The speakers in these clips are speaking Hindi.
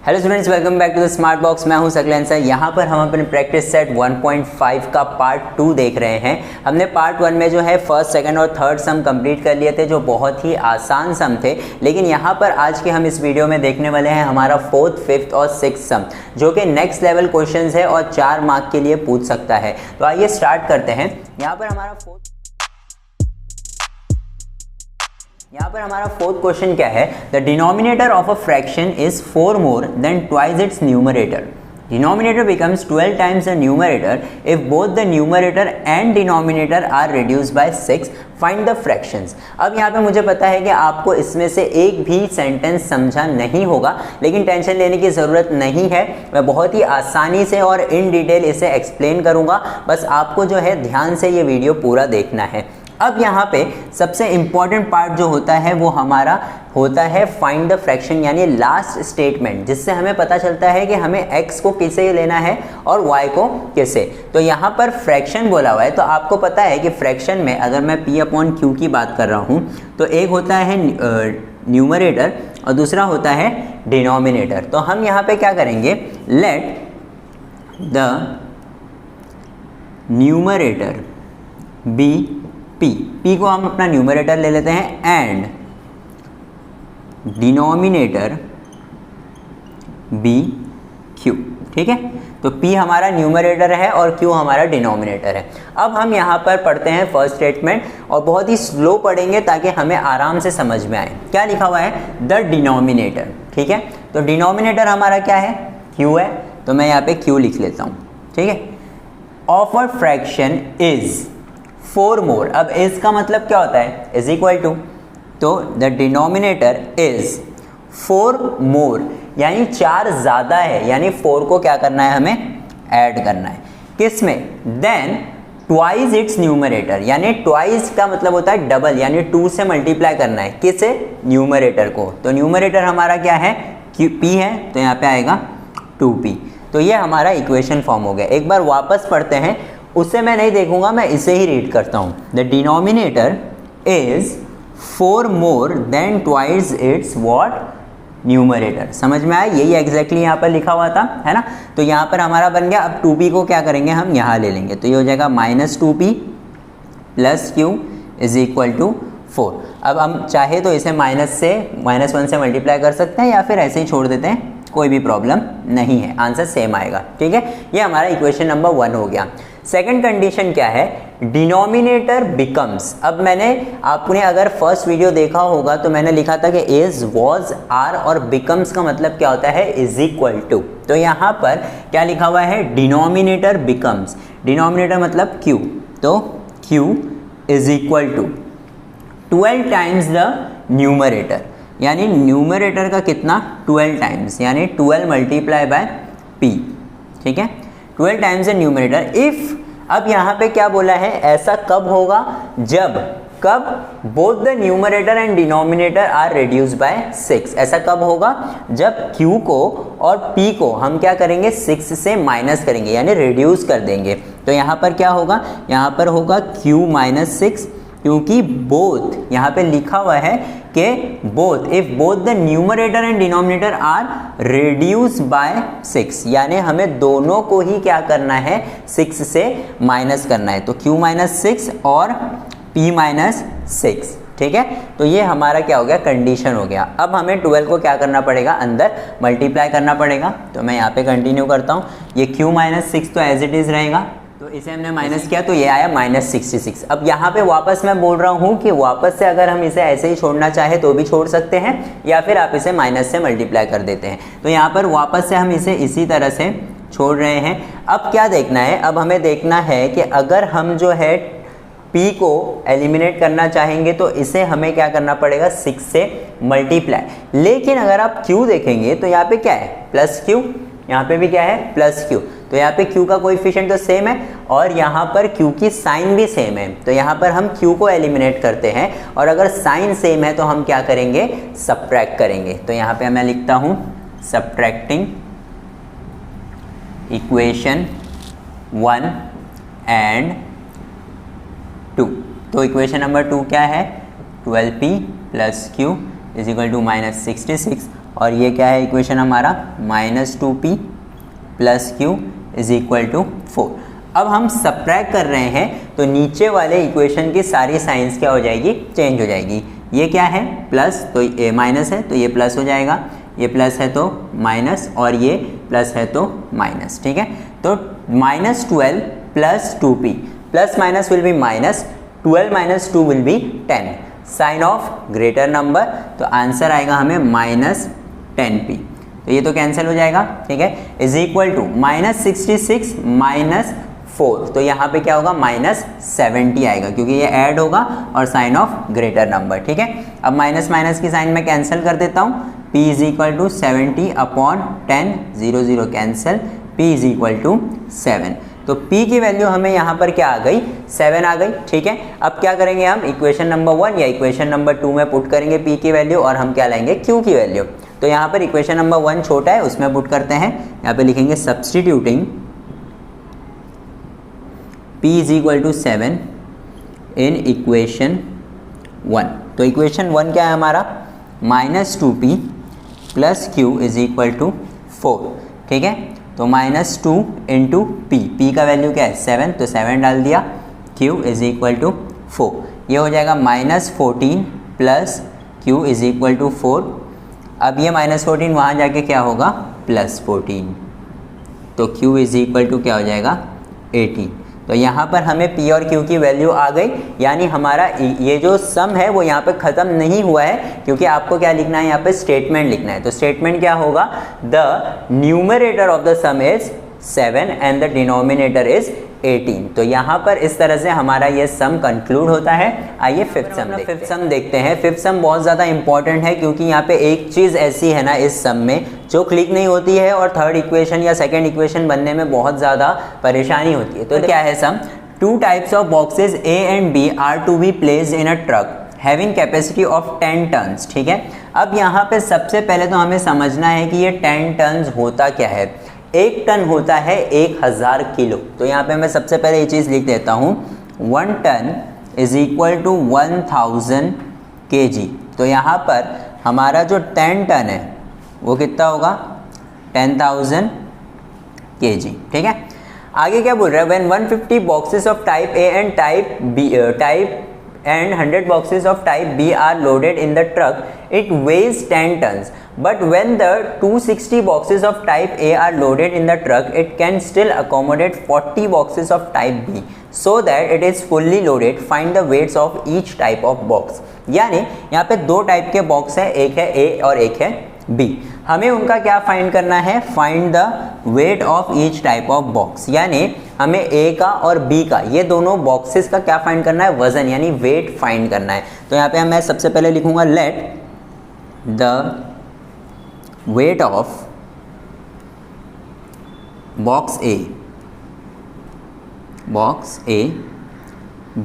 Hello students, welcome back to the smart box. मैं हूं सकलेन सर। यहाँ पर हम अपने प्रैक्टिस सेट 1.5 का पार्ट 2 देख रहे हैं। हमने पार्ट 1 में जो है फर्स्ट, सेकंड और थर्ड सम कंप्लीट कर लिए थे, जो बहुत ही आसान सम थे। लेकिन यहाँ पर आज के हम इस वीडियो में देखने वाले हैं हमारा फोर्थ, फिफ्थ और सिक्स्थ सम, जो कि नेक्स्ट लेवल क्वेश्चन है और 4 मार्क के लिए पूछ सकता है। तो आइए स्टार्ट करते हैं। यहाँ पर हमारा फोर्थ क्वेश्चन क्या है? The denominator of a fraction is 4 more than twice its numerator. Denominator becomes 12 times the numerator if both the numerator and denominator are reduced by 6. Find the fractions. अब यहाँ पे मुझे पता है कि आपको इसमें से एक भी सेंटेंस समझा नहीं होगा, लेकिन टेंशन लेने की ज़रूरत नहीं है। मैं बहुत ही आसानी से और इन डिटेल इसे एक्सप्लेन करूँगा। बस आपको जो है ध्यान से ये वीडियो पूरा देखना है। अब यहाँ पे सबसे इम्पॉर्टेंट पार्ट जो होता है वो हमारा होता है फाइंड द फ्रैक्शन, यानी लास्ट स्टेटमेंट, जिससे हमें पता चलता है कि हमें x को किसे लेना है और y को किसे। तो यहाँ पर फ्रैक्शन बोला हुआ है, तो आपको पता है कि फ्रैक्शन में अगर मैं p/q की बात कर रहा हूँ तो एक होता है न्यूमरेटर और दूसरा होता है डिनोमिनेटर। तो हम यहाँ पे क्या करेंगे? Let the numerator be p को हम अपना न्यूमरेटर ले लेते हैं एंड डिनोमिनेटर बी q। ठीक है, तो p हमारा न्यूमरेटर है और q हमारा डिनोमिनेटर है। अब हम यहाँ पर पढ़ते हैं फर्स्ट स्टेटमेंट और बहुत ही स्लो पढ़ेंगे ताकि हमें आराम से समझ में आए। क्या लिखा हुआ है? The denominator. ठीक है, तो डिनोमिनेटर हमारा क्या है? q है, तो मैं यहाँ पे q लिख लेता हूँ। ठीक है, ऑफ अ फ्रैक्शन इज 4 मोर। अब इज का मतलब क्या होता है? इज इक्वल टू, तो द डिनोमिनेटर इज 4 मोर, यानी 4 ज़्यादा है, यानी 4 को क्या करना है? हमें ऐड करना है। किस में? देन ट्वाइस इट्स न्यूमरेटर, यानी ट्वाइस का मतलब होता है डबल, यानी 2 से मल्टीप्लाई करना है। किसे? न्यूमरेटर को। तो न्यूमरेटर हमारा क्या है? p है, तो यहाँ पे आएगा 2p। तो ये हमारा इक्वेशन फॉर्म हो गया। एक बार वापस पढ़ते हैं, उससे मैं नहीं देखूंगा, मैं इसे ही रीड करता हूँ। The denominator is 4 more than twice its what? Numerator. समझ में आया? यही एग्जैक्टली यहाँ पर लिखा हुआ था, है ना? तो यहाँ पर हमारा बन गया। अब 2p को क्या करेंगे? हम यहाँ ले लेंगे, तो ये हो जाएगा -2p plus q is equal to 4। अब हम चाहे तो इसे -1 से मल्टीप्लाई कर सकते हैं या फिर ऐसे ही छोड़ देते हैं, कोई भी प्रॉब्लम नहीं है, आंसर सेम आएगा। ठीक है, ये हमारा इक्वेशन नंबर 1 हो गया। सेकंड कंडीशन क्या है? Denominator becomes. अब आपने अगर फर्स्ट वीडियो देखा होगा तो मैंने लिखा था कि इज, वॉज, आर और बिकम्स का मतलब क्या होता है? Is equal to. तो यहाँ पर क्या लिखा हुआ है? Denominator becomes. डिनोमिनेटर मतलब q, तो q is equal to 12 times the numerator, यानी न्यूमरेटर का कितना? 12 टाइम्स, यानी 12 मल्टीप्लाई बाय p। ठीक है, 12 टाइम्स द न्यूमरेटर इफ। अब यहाँ पे क्या बोला है? ऐसा कब होगा? कब both the numerator and denominator are reduce by 6। ऐसा कब होगा? जब q को और p को हम क्या करेंगे? 6 से माइनस करेंगे, यानी रिड्यूस कर देंगे। तो यहाँ पर क्या होगा? यहाँ पर होगा q -6, क्योंकि बोथ यहाँ पे लिखा हुआ है कि both, if both the numerator and denominator are reduce by 6, यानी हमें दोनों को ही क्या करना है? 6 से माइनस करना है। तो q -6 और p -6। ठीक है, तो ये हमारा क्या हो गया? कंडीशन हो गया। अब हमें 12 को क्या करना पड़ेगा? अंदर मल्टीप्लाई करना पड़ेगा। तो मैं यहाँ पे कंटिन्यू करता हूँ। ये q -6 तो एज इट इज़ रहेगा, तो इसे हमने माइनस किया तो ये आया -66। अब यहाँ पे वापस मैं बोल रहा हूँ कि वापस से अगर हम इसे ऐसे ही छोड़ना चाहे तो भी छोड़ सकते हैं, या फिर आप इसे माइनस से मल्टीप्लाई कर देते हैं। तो यहाँ पर वापस से हम इसे इसी तरह से छोड़ रहे हैं। अब क्या देखना है? अब हमें देखना है कि अगर हम जो है p को एलिमिनेट करना चाहेंगे तो इसे हमें क्या करना पड़ेगा? 6 से मल्टीप्लाई। लेकिन अगर आप q देखेंगे तो यहाँ पे क्या है? प्लस q, यहाँ पे भी क्या है? Plus q। तो यहाँ पे q का कोएफिशिएंट तो सेम है और यहाँ पर q की साइन भी सेम है। तो यहाँ पर हम q को एलिमिनेट करते हैं और अगर साइन सेम है तो हम क्या करेंगे? सब्ट्रैक्ट करेंगे। तो यहाँ पे मैं लिखता हूँ सब्ट्रैक्टिंग इक्वेशन 1 एंड 2। तो इक्वेशन नंबर 2 क्या है? 12p plus q is equal to -66 और ये क्या है इक्वेशन हमारा -2p plus q is equal to 4। अब हम सब्ट्रैक्ट कर रहे हैं तो नीचे वाले इक्वेशन की सारी साइंस क्या हो जाएगी, चेंज हो जाएगी। ये क्या है प्लस, तो ये माइनस है तो ये प्लस हो जाएगा, ये प्लस है तो माइनस, और ये प्लस है तो माइनस। ठीक है, तो -12 plus 2p plus minus will be minus, 12 minus 2 will be 10, sign of greater number, तो आंसर आएगा हमें -10p। तो ये तो कैंसिल हो जाएगा। ठीक है, इज इक्वल टू -66 -4, तो यहाँ पे क्या होगा -70 आएगा क्योंकि ये ऐड होगा और साइन ऑफ ग्रेटर नंबर। ठीक है, अब माइनस माइनस की साइन मैं कैंसिल कर देता हूँ, p is equal to 70/10, 0 0 cancel, p is equal to 7। तो p की वैल्यू हमें यहाँ पर क्या आ गई, 7 आ गई। ठीक है, अब क्या करेंगे हम इक्वेशन नंबर 1 या इक्वेशन नंबर 2 में पुट करेंगे p की वैल्यू, और हम क्या लाएंगे q की वैल्यू। तो यहाँ पर इक्वेशन नंबर 1 छोटा है उसमें पुट करते हैं, यहाँ पे लिखेंगे substituting p is equal to 7 in equation 1। तो इक्वेशन 1 क्या है हमारा, -2p plus q is equal to 4। ठीक है, तो -2 इंटू p का वैल्यू क्या है 7, तो 7 डाल दिया, q इज इक्वल टू 4। ये हो जाएगा -14 plus q is equal to 4। अब ये -14 वहाँ जाके क्या होगा +14, तो q इज इक्वल टू क्या हो जाएगा 18। तो यहाँ पर हमें p और q की वैल्यू आ गई, यानी हमारा ये जो सम है वो यहाँ पे ख़त्म नहीं हुआ है, क्योंकि आपको क्या लिखना है यहाँ पे स्टेटमेंट लिखना है। तो स्टेटमेंट क्या होगा, the numerator of the some is 7 and the denominator is 18। तो यहाँ पर इस तरह से हमारा ये सम कंक्लूड होता है। आइए फिफ्थ सम देखते हैं। फिफ्थ सम बहुत ज़्यादा इंपॉर्टेंट है क्योंकि यहाँ पे एक चीज़ ऐसी है ना इस सम में जो क्लिक नहीं होती है और थर्ड इक्वेशन या सेकंड इक्वेशन बनने में बहुत ज़्यादा परेशानी होती है। तो क्या है sum, 2 types of boxes A and B are to be placed in a truck having capacity of 10 tons. ठीक है, अब यहाँ पे सबसे पहले तो हमें समझना है कि ये 10 टन्स होता क्या है। 1 टन होता है 1000 किलो। तो यहाँ पे मैं सबसे पहले ये चीज़ लिख देता हूँ, 1 ton is equal to 1000 kg। तो यहाँ पर हमारा जो 10 टन है वो कितना होगा 10,000 kg। ठीक है, आगे क्या बोल रहा है, when 150 boxes of type A and type B and 100 boxes of type B are loaded in the truck, it weighs 10 tons. But when the 260 boxes of type A are loaded in the truck, it can still accommodate 40 boxes of type B. So that it is fully loaded, find the weights of each type of box. यानी यहाँ पे 2 टाइप के बॉक्स है, एक है A और एक है B। हमें उनका क्या फाइंड करना है, find the weight of each type of box. यानी हमें A का और B का, ये दोनों बॉक्सेस का क्या फाइंड करना है, वजन यानी वेट फाइंड करना है। तो यहाँ पे मैं सबसे पहले लिखूंगा let the weight of box A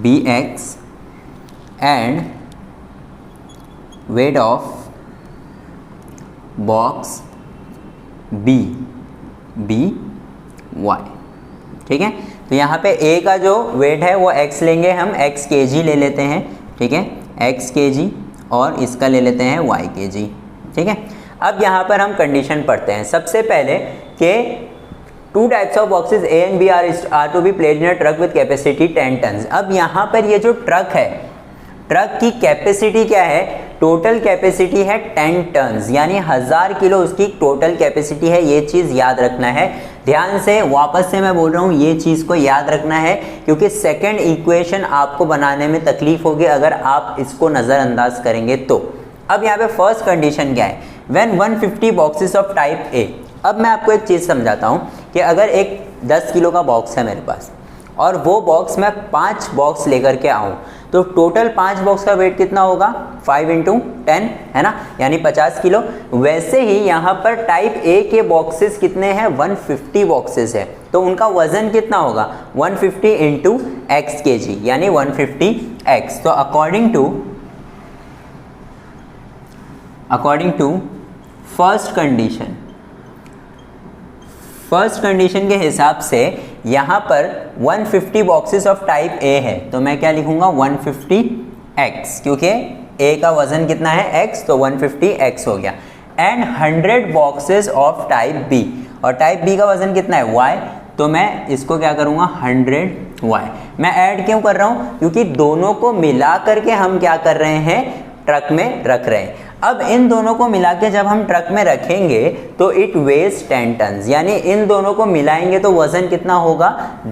BX and weight of box BY। ठीक है, तो यहाँ पे A का जो वेट है वो x लेंगे हम, x kg ले लेते हैं। ठीक है, x kg और इसका ले लेते हैं y kg। ठीक है, अब यहाँ पर हम कंडीशन पढ़ते हैं सबसे पहले कि 2 types of boxes A and B are to be placed in a truck with capacity 10 tons. अब यहाँ पर ये जो ट्रक है, ट्रक की कैपेसिटी क्या है, टोटल कैपेसिटी है 10 टन्स, यानी 1000 किलो उसकी टोटल कैपेसिटी है। ये चीज़ याद रखना है, ध्यान से, वापस से मैं बोल रहा हूँ ये चीज़ को याद रखना है, क्योंकि सेकंड इक्वेशन आपको बनाने में तकलीफ होगी अगर आप इसको नज़रअंदाज करेंगे तो। अब यहाँ पे फर्स्ट कंडीशन क्या है, when 150 boxes of type A। अब मैं आपको एक चीज़ समझाता हूँ कि अगर एक 10 किलो का बॉक्स है मेरे पास और वो बॉक्स मैं 5 बॉक्स लेकर के आऊँ, तो टोटल 5 बॉक्स का वेट कितना होगा, 5 × 10 है ना, यानी 50 किलो। वैसे ही यहाँ पर टाइप A के बॉक्सेस कितने हैं, 150 बॉक्सेस है, तो उनका वजन कितना होगा 150 × x kg, यानी 150x। तो अकॉर्डिंग टू फर्स्ट कंडीशन के हिसाब से यहाँ पर 150 बॉक्सेस ऑफ टाइप A है, तो मैं क्या लिखूंगा 150x, क्योंकि A का वजन कितना है x, तो 150x हो गया। एंड 100 बॉक्सेस ऑफ टाइप बी, और टाइप बी का वजन कितना है y, तो मैं इसको क्या करूँगा 100y। मैं ऐड क्यों कर रहा हूँ, क्योंकि दोनों को मिला करके हम क्या कर रहे हैं, ट्रक में रख रहे हैं। अब इन दोनों को मिला के जब हम ट्रक में रखेंगे तो इट वेज 10 टन, यानी इन दोनों को मिलाएंगे तो वजन कितना होगा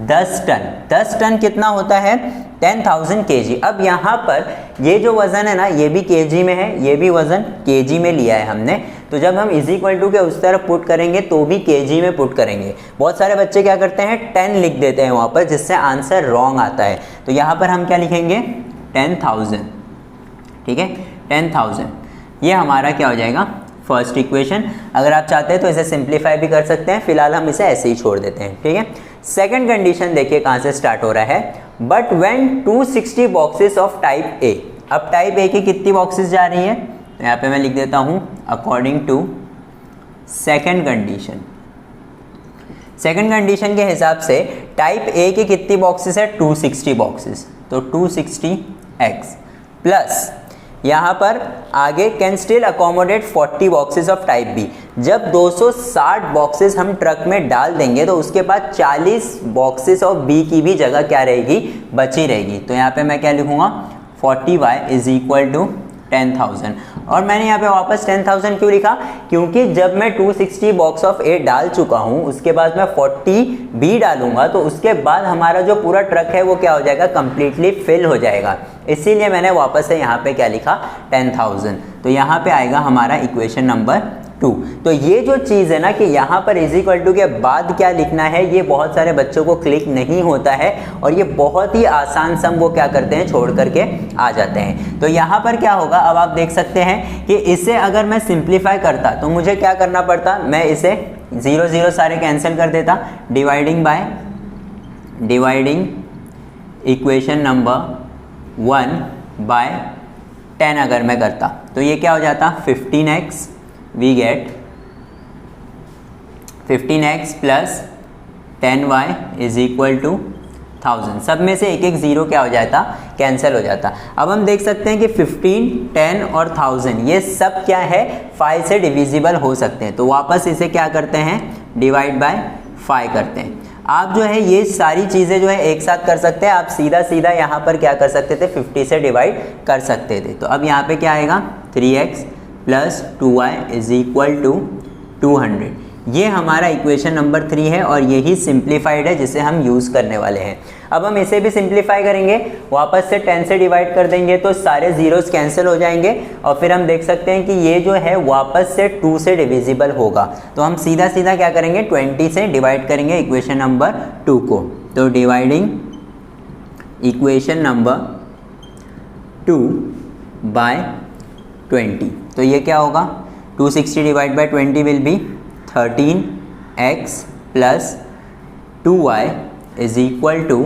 10 टन। 10 टन कितना होता है 10,000 kg। अब यहाँ पर ये जो वजन है ना ये भी kg में है, ये भी वजन kg में लिया है हमने, तो जब हम इज इक्वल टू के उस तरफ पुट करेंगे तो भी kg में पुट करेंगे। बहुत सारे बच्चे क्या करते हैं 10 लिख देते हैं वहाँ पर, जिससे आंसर रॉन्ग आता है। तो यहाँ पर हम क्या लिखेंगे 10,000, ठीक है 10,000। ये हमारा क्या हो जाएगा फर्स्ट इक्वेशन। अगर आप चाहते हैं तो इसे सिंप्लीफाई भी कर सकते हैं, फिलहाल हम इसे ऐसे ही छोड़ देते हैं, ठीक है। सेकंड कंडीशन देखिए कहाँ से स्टार्ट हो रहा है, but when 260 boxes of type A. अब टाइप ए की कितनी बॉक्सेस जा रही है, तो यहाँ पे मैं लिख देता हूँ according to second condition. Second condition के हिसाब से टाइप ए की कितनी बॉक्सेस है 260 बॉक्सेस, तो 260x प्लस यहाँ पर आगे can still accommodate 40 boxes of type बी। जब 260 बॉक्सेस हम ट्रक में डाल देंगे तो उसके बाद 40 बॉक्सेस ऑफ बी की भी जगह क्या रहेगी, बची रहेगी। तो यहाँ पे मैं क्या लिखूँगा 40y इज इक्वल टू 10,000। और मैंने यहाँ पे वापस 10,000 क्यों लिखा, क्योंकि जब मैं 260 बॉक्स ऑफ ए डाल चुका हूँ उसके बाद मैं 40 बी डालूंगा तो उसके बाद हमारा जो पूरा ट्रक है वो क्या हो जाएगा, कंप्लीटली फिल हो जाएगा। इसीलिए मैंने वापस से यहाँ पे क्या लिखा 10,000। तो यहाँ पे आएगा हमारा इक्वेशन नंबर 2। तो ये जो चीज़ है ना कि यहाँ पर इज इक्वल टू के बाद क्या लिखना है, ये बहुत सारे बच्चों को क्लिक नहीं होता है और ये बहुत ही आसान सम वो क्या करते हैं छोड़ करके आ जाते हैं। तो यहाँ पर क्या होगा, अब आप देख सकते हैं कि इसे अगर मैं सिंप्लीफाई करता तो मुझे क्या करना पड़ता, मैं इसे 0 0 सारे कैंसिल कर देता, डिवाइडिंग इक्वेशन नंबर 1 बाय 10 अगर मैं करता तो ये क्या हो जाता 15x, we get 15x plus 10y is equal to 1000। सब में से एक एक जीरो क्या हो जाता, कैंसिल हो जाता। अब हम देख सकते हैं कि 15, 10 और 1000 ये सब क्या है 5 से डिविजिबल हो सकते हैं। तो वापस इसे क्या करते हैं, डिवाइड बाय 5 करते हैं। आप जो है ये सारी चीज़ें जो है एक साथ कर सकते हैं, आप सीधा सीधा यहाँ पर क्या कर सकते थे 50 से डिवाइड कर सकते थे। तो अब यहाँ पे क्या आएगा 3x plus 2y is equal to 200। ये हमारा इक्वेशन नंबर 3 है और यही सिंप्लीफाइड है जिसे हम यूज़ करने वाले हैं। अब हम इसे भी सिंप्लीफाई करेंगे, वापस से 10 से डिवाइड कर देंगे तो सारे जीरोस कैंसिल हो जाएंगे और फिर हम देख सकते हैं कि ये जो है वापस से 2 से डिविजिबल होगा। तो हम सीधा सीधा क्या करेंगे 20 से डिवाइड करेंगे इक्वेशन नंबर 2 को। तो डिवाइडिंग इक्वेशन नंबर 2 बाय 20, तो ये क्या होगा 260 divide by 20 will be 13x plus 2y is equal to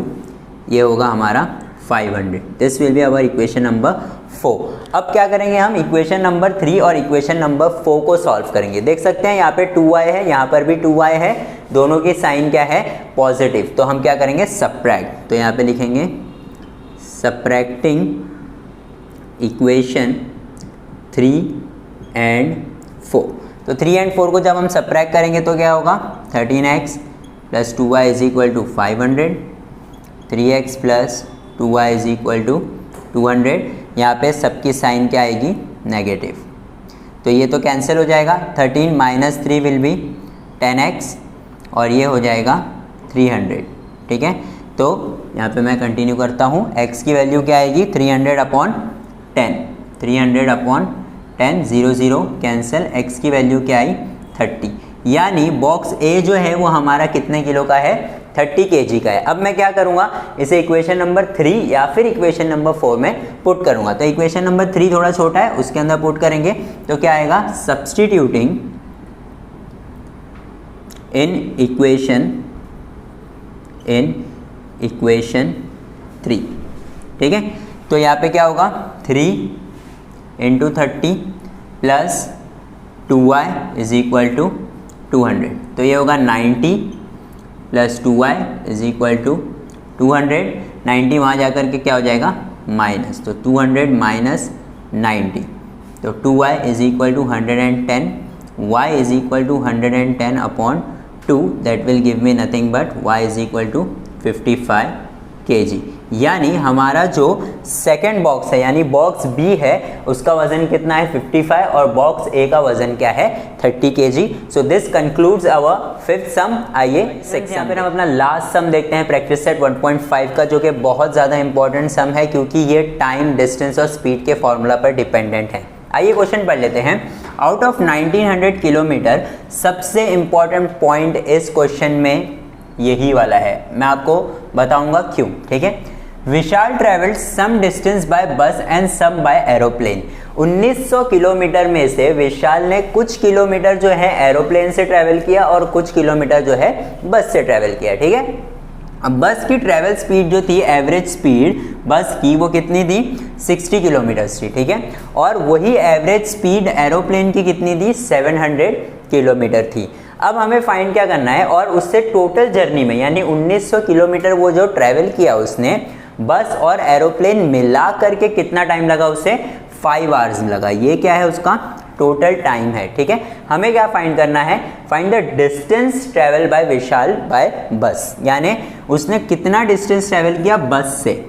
ये होगा हमारा 500। This will be our equation number 4। अब क्या करेंगे हम इक्वेशन नंबर 3 और इक्वेशन नंबर 4 को सॉल्व करेंगे। देख सकते हैं यहाँ पे 2y है, यहाँ पर भी 2y है, दोनों की साइन क्या है पॉजिटिव। तो हम क्या करेंगे सब्ट्रैक्ट, तो यहाँ पे लिखेंगे सब्ट्रैक्टिंग इक्वेशन 3 एंड 4। तो 3 एंड 4 को जब हम सब्ट्रैक्ट करेंगे तो क्या होगा 13x plus 2y is equal to 500, 3x plus 2y is equal to 200। यहाँ पे सबकी साइन क्या आएगी नेगेटिव, तो ये तो कैंसिल हो जाएगा। 13 माइनस 3 विल बी 10x और ये हो जाएगा 300, ठीक है। तो यहाँ पे मैं कंटिन्यू करता हूँ, x की वैल्यू क्या आएगी 300 अपॉन 10, 300 अपॉन 10, 0 0 कैंसिल, x की वैल्यू क्या आई 30। यानी बॉक्स ए जो है वो हमारा कितने किलो का है 30 kg का है। अब मैं क्या करूँगा इसे इक्वेशन नंबर 3 या फिर इक्वेशन नंबर 4 में पुट करूँगा। तो इक्वेशन नंबर 3 थोड़ा छोटा है, उसके अंदर पुट करेंगे तो क्या आएगा सब्सटीट्यूटिंग इन इक्वेशन 3, ठीक है। तो यहाँ पे क्या होगा 3 into 30 plus 2y is equal to 200। तो ये होगा 90 plus 2y is equal to 200। 90 वहाँ जा कर के क्या हो जाएगा माइनस, तो 200 माइनस 90, तो 2y is equal to 110 y is equal to 110/2, that will give me nothing but y is equal to 55 kg। यानी हमारा जो सेकेंड बॉक्स है यानी बॉक्स बी है उसका वजन कितना है 55 और बॉक्स ए का वजन क्या है 30 kg। So this concludes our fifth sum. आइए सिक्स्थ सम, फिर हम अपना लास्ट सम देखते हैं प्रैक्टिस सेट 1.5 का, जो कि बहुत ज़्यादा इंपॉर्टेंट सम है क्योंकि ये टाइम, डिस्टेंस और स्पीड के फॉर्मूला पर डिपेंडेंट है। आइए क्वेश्चन पढ़ लेते हैं। आउट ऑफ 1900 किलोमीटर, सबसे इंपॉर्टेंट पॉइंट इस क्वेश्चन में यही वाला है, मैं आपको बताऊंगा क्यों, ठीक है। Vishal travelled some distance by bus and some by aeroplane. 1900 kilometre में से विशाल ने कुछ किलोमीटर जो है एरोप्लेन से ट्रैवल किया और कुछ किलोमीटर जो है बस से ट्रैवल किया, ठीक है। अब बस की ट्रैवल स्पीड जो थी, एवरेज स्पीड बस की, वो कितनी थी 60 किलोमीटर थी, ठीक है। और वही एवरेज स्पीड एरोप्लेन की कितनी थी 700 किलोमीटर थी। अब हमें फाइंड क्या करना है, और उससे टोटल जर्नी में यानी 1900 किलोमीटर वो जो ट्रैवल किया उसने, बस और एरोप्लेन मिला करके कितना टाइम लगा उसे 5 आवर्स लगा। ये क्या है उसका टोटल टाइम है, ठीक है। हमें क्या फाइंड करना है, find the distance travel by Vishal by bus, यानी उसने कितना डिस्टेंस ट्रेवल किया बस से।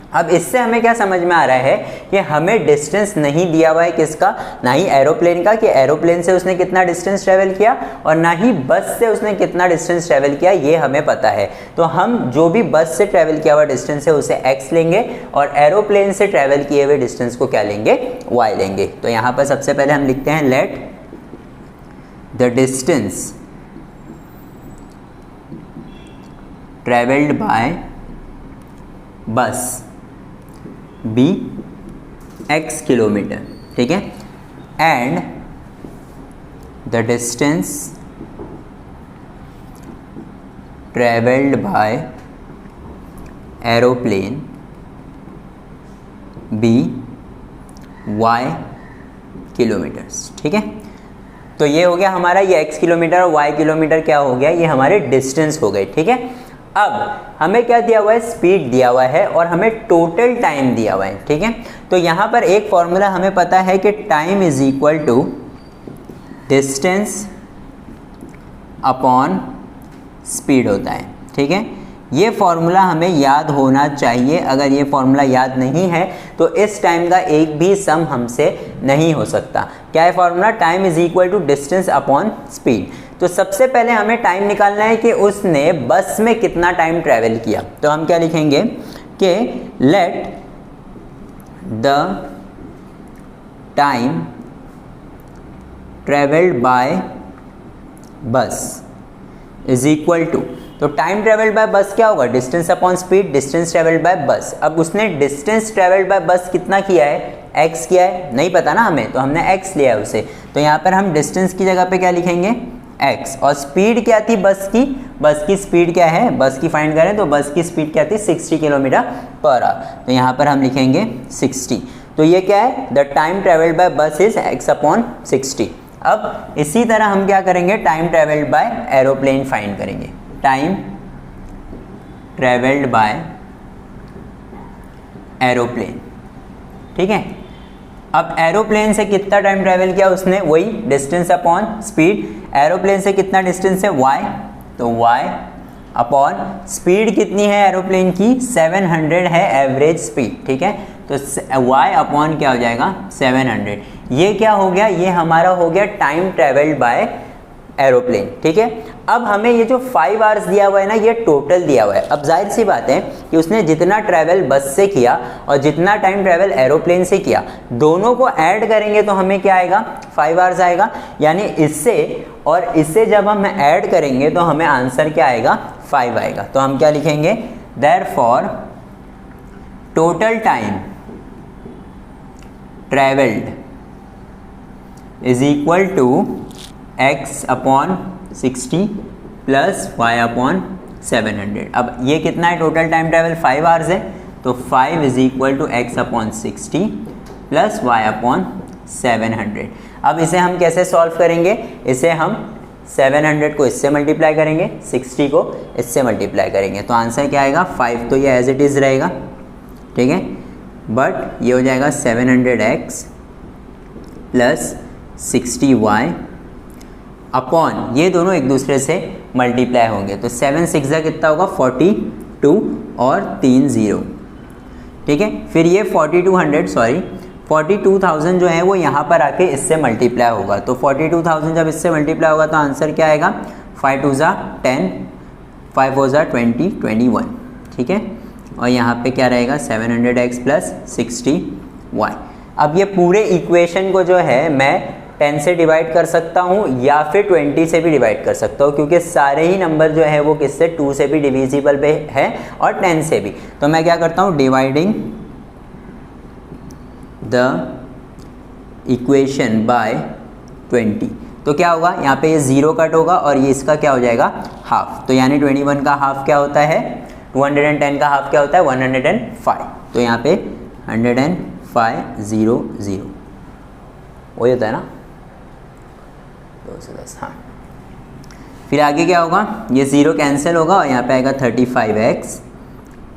अब इससे हमें क्या समझ में आ रहा है कि हमें डिस्टेंस नहीं दिया हुआ है किसका, ना ही एरोप्लेन का कि एरोप्लेन से उसने कितना डिस्टेंस ट्रेवल किया, और ना ही बस से उसने कितना डिस्टेंस ट्रेवल किया, ये हमें पता है। तो हम जो भी बस से ट्रेवल किया हुआ डिस्टेंस है उसे x लेंगे और एरोप्लेन से ट्रेवल किए हुए डिस्टेंस को क्या लेंगे y लेंगे। तो यहाँ पर सबसे पहले हम लिखते हैं let the distance travelled by bus be x kilometre, ठीक है, and the distance travelled by aeroplane be y kilometres, ठीक है। तो ये हो गया हमारा, ये x किलोमीटर और y किलोमीटर क्या हो गया, ये हमारे डिस्टेंस हो गए, ठीक है। अब हमें क्या दिया हुआ है, स्पीड दिया हुआ है और हमें टोटल टाइम दिया हुआ है, ठीक है। तो यहाँ पर एक फॉर्मूला हमें पता है कि time is equal to distance upon speed होता है, ठीक है। ये फॉर्मूला हमें याद होना चाहिए, अगर ये फॉर्मूला याद नहीं है तो इस टाइम का एक भी सम हमसे नहीं हो सकता। क्या है formula, time is equal to distance upon speed. तो सबसे पहले हमें टाइम निकालना है कि उसने बस में कितना टाइम ट्रैवल किया। तो हम क्या लिखेंगे कि let the time travelled bye बस इज इक्वल टू, तो टाइम ट्रेवल्ड बाय बस क्या होगा, distance upon speed, distance travelled by बस। अब उसने डिस्टेंस ट्रेवल्ड बाय बस कितना किया है, x किया है, नहीं पता ना हमें, तो हमने x लिया है उसे। तो यहाँ पर हम डिस्टेंस की जगह पे क्या लिखेंगे x, और स्पीड क्या थी बस की स्पीड क्या है, बस की फाइंड करें तो बस की स्पीड क्या थी 60 किलोमीटर पर आवर। तो यहाँ पर हम लिखेंगे 60। तो ये क्या है, द टाइम ट्रेवल्ड बाय बस इज x अपॉन 60। अब इसी तरह हम क्या करेंगे, time travelled by aeroplane find करेंगे, टाइम ट्रेवल्ड बाय एरोप्लेन, ठीक है। अब एरोप्लेन से कितना टाइम ट्रेवल किया उसने, वही डिस्टेंस अपॉन स्पीड। एरोप्लेन से कितना डिस्टेंस है y, तो y अपॉन स्पीड कितनी है एरोप्लेन की 700 है एवरेज स्पीड, ठीक है। तो y अपॉन क्या हो जाएगा 700। ये क्या हो गया, ये हमारा हो गया टाइम ट्रेवल्ड बाय एरोप्लेन, ठीक है। अब हमें ये जो 5 आवर्स दिया हुआ है ना, ये टोटल दिया हुआ है। अब जाहिर सी बात है कि उसने जितना ट्रैवल बस से किया और जितना टाइम ट्रैवल एरोप्लेन से किया, दोनों को ऐड करेंगे तो हमें क्या आएगा 5 आवर्स आएगा। यानी इससे और इससे जब हम ऐड करेंगे तो हमें आंसर क्या आएगा 5 आएगा। तो हम क्या लिखेंगे, therefore total time travelled is equal to x upon 60 plus y upon 700। अब ये कितना है टोटल टाइम ट्रैवल 5 आवर्स है, तो 5 is equal to x upon 60 plus y upon 700। अब इसे हम कैसे सॉल्व करेंगे, इसे हम 700 को इससे मल्टीप्लाई करेंगे, 60 को इससे मल्टीप्लाई करेंगे, तो आंसर क्या आएगा 5। तो ये एज इट इज़ रहेगा, ठीक है। बट ये हो जाएगा 700x प्लस 60y अपॉन ये दोनों एक दूसरे से मल्टीप्लाई होंगे। तो 7 6 कितना होगा 42 और 3 0, ठीक है। फिर ये 42,000 जो है वो यहाँ पर आके इससे मल्टीप्लाई होगा। तो 42,000 जब इससे मल्टीप्लाई होगा तो आंसर क्या आएगा 5 2 10, 5 4 20, 21, ठीक है। और यहाँ पे क्या रहेगा 700x प्लस 60y। अब ये पूरे इक्वेशन को जो है मैं 10 से डिवाइड कर सकता हूँ या फिर 20 से भी डिवाइड कर सकता हूँ, क्योंकि सारे ही नंबर जो है वो किससे 2 से भी डिविजिबल पे है और 10 से भी। तो मैं क्या करता हूँ डिवाइडिंग द इक्वेशन बाय 20। तो क्या होगा यहाँ पे ये 0 कट होगा और ये इसका क्या हो जाएगा हाफ। तो यानी 21 का हाफ क्या होता है 210 का हाफ क्या होता है 105। तो यहाँ पे 105 0 0 वही होता है ना 210, हाँ। फिर आगे क्या होगा ये 0 कैंसिल होगा और यहाँ पे आएगा 35x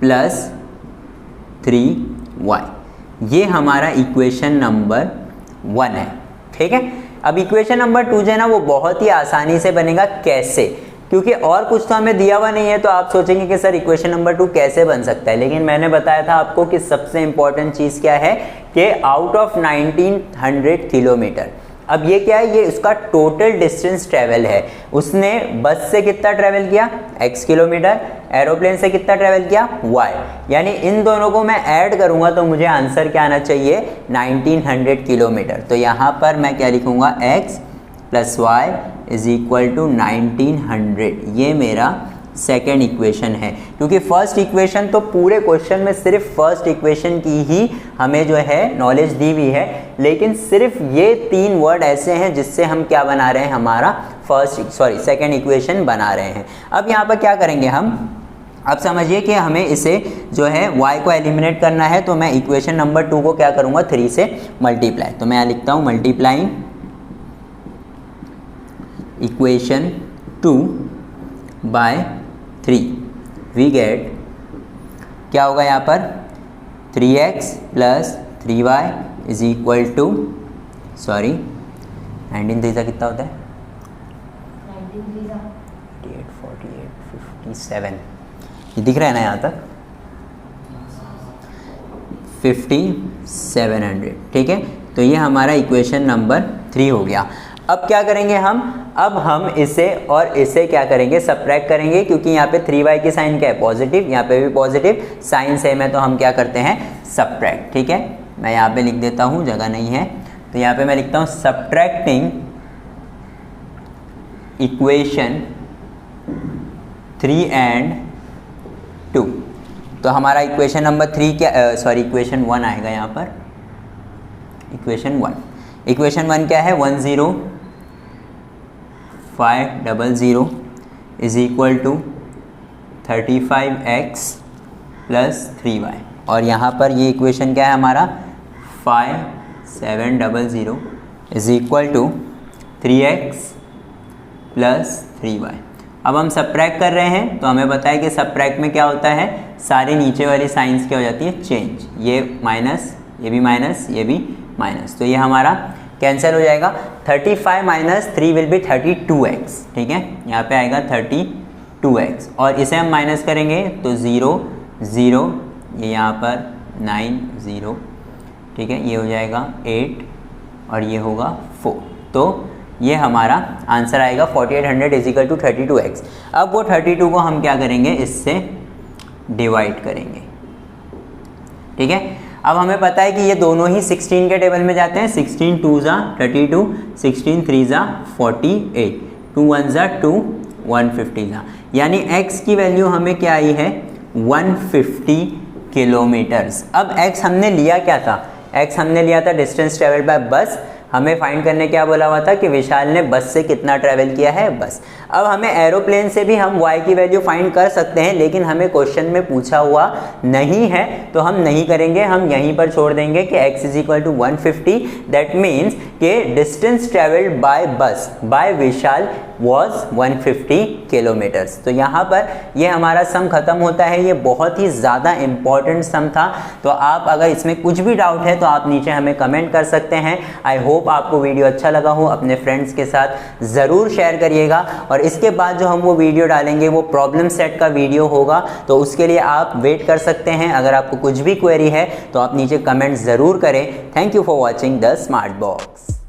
प्लस 3y। ये हमारा इक्वेशन नंबर 1 है, ठीक है। अब इक्वेशन नंबर 2 जो है ना वो बहुत ही आसानी से बनेगा। कैसे? क्योंकि और कुछ तो हमें दिया हुआ नहीं है। तो आप सोचेंगे कि सर इक्वेशन नंबर 2 कैसे बन सकता है, लेकिन मैंने बताया था आपको कि सबसे इंपॉर्टेंट चीज़ क्या है कि आउट ऑफ 1900 किलोमीटर, अब ये क्या है ये उसका टोटल डिस्टेंस ट्रेवल है। उसने बस से कितना ट्रेवल किया x किलोमीटर, एरोप्लेन से कितना ट्रेवल किया y, यानी इन दोनों को मैं ऐड करूंगा तो मुझे आंसर क्या आना चाहिए 1900 किलोमीटर। तो यहाँ पर मैं क्या लिखूंगा x plus y is equal to 1900। ये मेरा सेकेंड इक्वेशन है, क्योंकि फर्स्ट इक्वेशन तो पूरे क्वेश्चन में सिर्फ फर्स्ट इक्वेशन की ही हमें जो है नॉलेज दी हुई है, लेकिन सिर्फ ये 3 वर्ड ऐसे हैं जिससे हम क्या बना रहे हैं हमारा सेकेंड इक्वेशन बना रहे हैं। अब यहाँ पर क्या करेंगे हम, अब समझिए कि हमें इसे जो है y को एलिमिनेट करना है। तो मैं इक्वेशन नंबर 2 को क्या करूँगा 3 से मल्टीप्लाई। तो मैं यहाँ लिखता हूँ multiplying equation 2 by 3 we get क्या होगा यहाँ पर 3x plus 3y is equal to 19 3 कितना होता है 57, ये दिख रहा है ना यहाँ तक 5700, ठीक है। तो ये हमारा इक्वेशन नंबर 3 हो गया। अब क्या करेंगे अब हम इसे और इसे क्या करेंगे सब्ट्रैक्ट करेंगे, क्योंकि यहाँ पे 3y की साइन क्या है पॉजिटिव, यहाँ पे भी पॉजिटिव, साइन सेम है तो हम क्या करते हैं सब्ट्रैक्ट, ठीक है। मैं यहाँ पे लिख देता हूँ, जगह नहीं है तो यहाँ पे मैं लिखता हूँ सब्ट्रैक्टिंग इक्वेशन 3 एंड 2। तो हमारा इक्वेशन नंबर 3 क्या इक्वेशन 1 आएगा यहाँ पर, इक्वेशन 1 क्या है 10500 is equal to 35x plus 3y। और यहाँ पर ये इक्वेशन क्या है हमारा 5700 is equal to 3x plus 3y। अब हम सब्ट्रैक्ट कर रहे हैं तो हमें पता है कि सब्ट्रैक्ट में क्या होता है सारी नीचे वाली साइंस क्या हो जाती है चेंज, ये माइनस, ये भी माइनस, ये भी माइनस, तो ये हमारा कैंसिल हो जाएगा। 35 माइनस 3 विल बी 32x, ठीक है। यहाँ पे आएगा 32x और इसे हम माइनस करेंगे तो 0 0, ये यहाँ पर 9 0, ठीक है। ये हो जाएगा 8 और ये होगा 4। तो ये हमारा आंसर आएगा 4800 इज इक्वल टू 32x। अब वो 32 को हम क्या करेंगे इससे डिवाइड करेंगे, ठीक है। अब हमें पता है कि ये दोनों ही 16 के टेबल में जाते हैं। 16 2 ज़ा 32, 16 3 ज़ा 48, 2 1 ज़ा 2, 150 ज़ा, यानी x की वैल्यू हमें क्या आई है 150 किलोमीटर्स। अब x हमने लिया क्या था, x हमने लिया था डिस्टेंस ट्रेवल बाय बस। हमें फाइंड करने क्या बोला हुआ था कि विशाल ने बस से कितना ट्रैवल किया है बस। अब हमें एरोप्लेन से भी हम y की वैल्यू फाइंड कर सकते हैं, लेकिन हमें क्वेश्चन में पूछा हुआ नहीं है तो हम नहीं करेंगे, हम यहीं पर छोड़ देंगे कि x is equal to 150। That means कि distance travelled by bus by Vishal was 150 kilometres. तो यहाँ पर ये हमारा सम खत्म होता है। ये बहुत ही ज़्यादा इम्पॉर्टेंट सम था। तो आप अगर इसमें कुछ भी डाउट है तो आप नीचे हमें कमेंट कर सकते हैं। आई होप होप आपको वीडियो अच्छा लगा हो, अपने फ्रेंड्स के साथ ज़रूर शेयर करिएगा। और इसके बाद जो हम वो वीडियो डालेंगे वो प्रॉब्लम सेट का वीडियो होगा, तो उसके लिए आप वेट कर सकते हैं। अगर आपको कुछ भी क्वेरी है तो आप नीचे कमेंट ज़रूर करें। Thank you for watching the smart box.